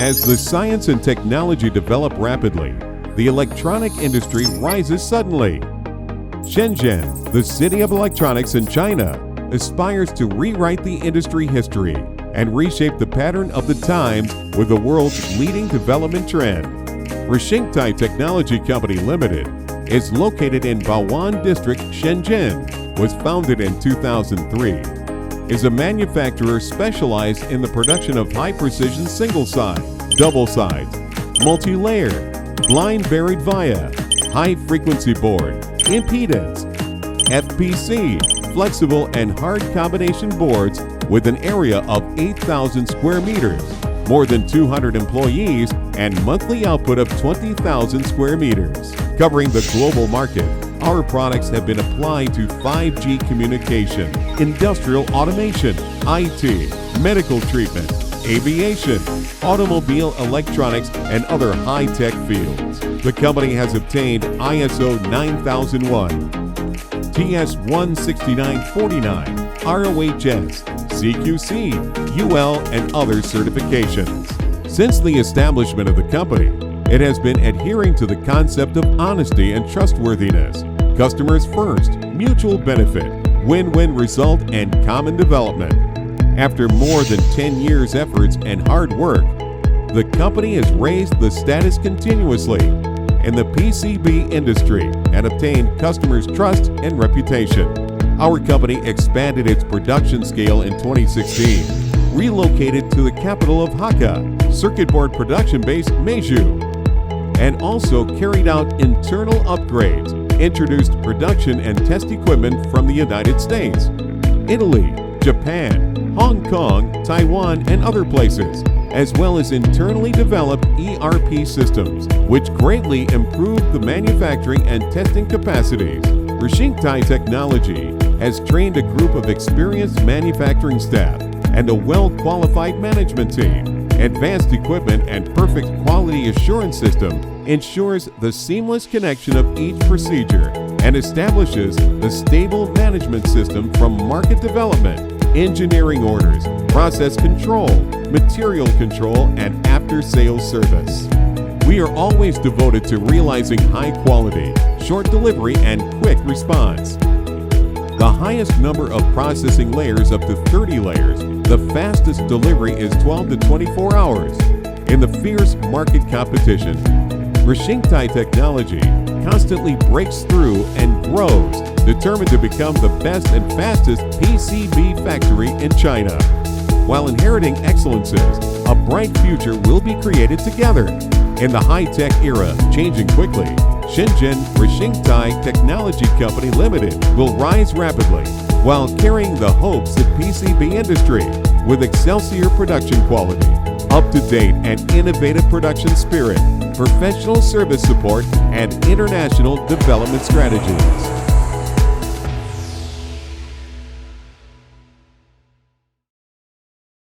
As the science and technology develop rapidly, the electronic industry rises suddenly. Shenzhen, the city of electronics in China, aspires to rewrite the industry history and reshape the pattern of the times with the world's leading development trend. Rishengtai Technology Co Limited is located in Bao'an District, Shenzhen, was founded in 2003, is a manufacturer specialized in the production of high-precision single-side, double-side, multi-layer, blind buried via, high-frequency board, impedance, FPC, flexible and hard combination boards with an area of 8,000 square meters, more than 200 employees, and monthly output of 20,000 square meters. Covering the global market, our products have been applied to 5G communication, industrial automation, IT, medical treatment, aviation, automobile electronics, and other high-tech fields. The company has obtained ISO 9001, TS 16949, ROHS, CQC, UL, and other certifications. Since the establishment of the company, it has been adhering to the concept of honesty and trustworthiness, customers first, mutual benefit, win-win result, and common development. After more than 10 years' efforts and hard work, the company has raised the status continuously in the PCB industry and obtained customers' trust and reputation. Our company expanded its production scale in 2016, relocated to the capital of Hakka, circuit board production base Meiju, and also carried out internal upgrades, introduced production and test equipment from the United States, Italy, Japan, Hong Kong, Taiwan, and other places, as well as internally developed ERP systems, which greatly improved the manufacturing and testing capacities. Rishengtai Technology has trained a group of experienced manufacturing staff and a well-qualified management team. Advanced equipment and perfect quality assurance system ensures the seamless connection of each procedure and establishes the stable management system from market development, engineering orders, process control, material control, and after-sales service. We are always devoted to realizing high quality, short delivery, and quick response. The highest number of processing layers up to 30 layers, the fastest delivery is 12 to 24 hours. In the fierce market competition, Rishengtai Technology constantly breaks through and grows, determined to become the best and fastest PCB factory in China. While inheriting excellences, a bright future will be created together. In the high-tech era, changing quickly, Shenzhen Rishengtai Technology Co Limited will rise rapidly while carrying the hopes of PCB industry with excelsior production quality, up-to-date and innovative production spirit, professional service support, and international development strategies.